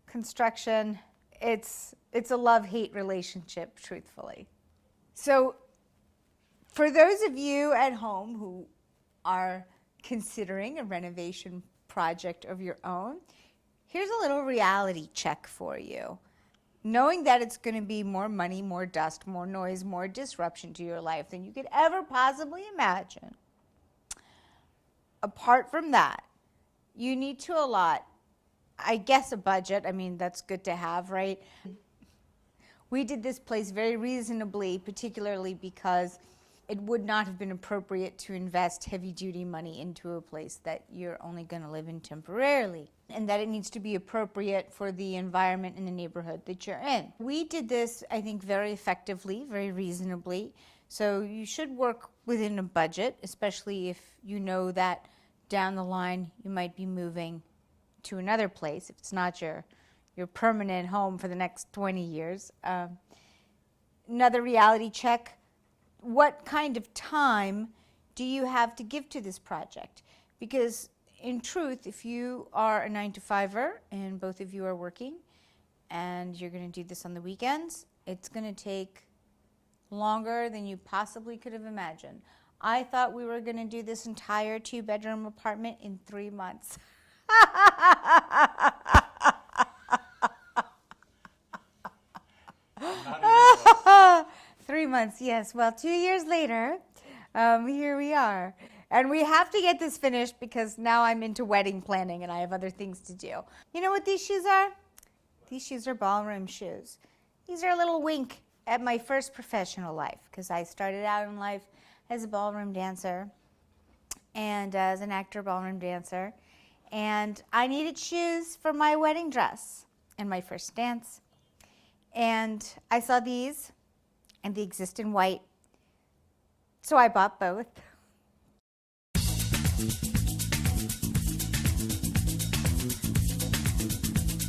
Construction, it's a love-hate relationship, truthfully. So for those of you at home who are considering a renovation project of your own, here's a little reality check for you. Knowing that it's going to be more money, more dust, more noise, more disruption to your life than you could ever possibly imagine. Apart from that, you need to allot, I guess, a budget. I mean, that's good to have, right? We did this place very reasonably, particularly because it would not have been appropriate to invest heavy-duty money into a place that you're only going to live in temporarily, and that it needs to be appropriate for the environment and the neighborhood that you're in. We did this, I think, very effectively, very reasonably, so you should work within a budget, especially if you know that down the line you might be moving to another place, if it's not your permanent home for the next 20 years. Another reality check: what kind of time do you have to give to this project? Because in truth, if you are a 9-to-5er and both of you are working and you're going to do this on the weekends, it's going to take longer than you possibly could have imagined. I thought we were going to do this entire 2-bedroom apartment in 3 months. 3 months, yes. Well, 2 years later, here we are. And we have to get this finished because now I'm into wedding planning and I have other things to do. You know what these shoes are? These shoes are ballroom shoes. These are a little wink at my first professional life, because I started out in life as a ballroom dancer and as an actor ballroom dancer. And I needed shoes for my wedding dress and my first dance. And I saw these, and they exist in white. So I bought both.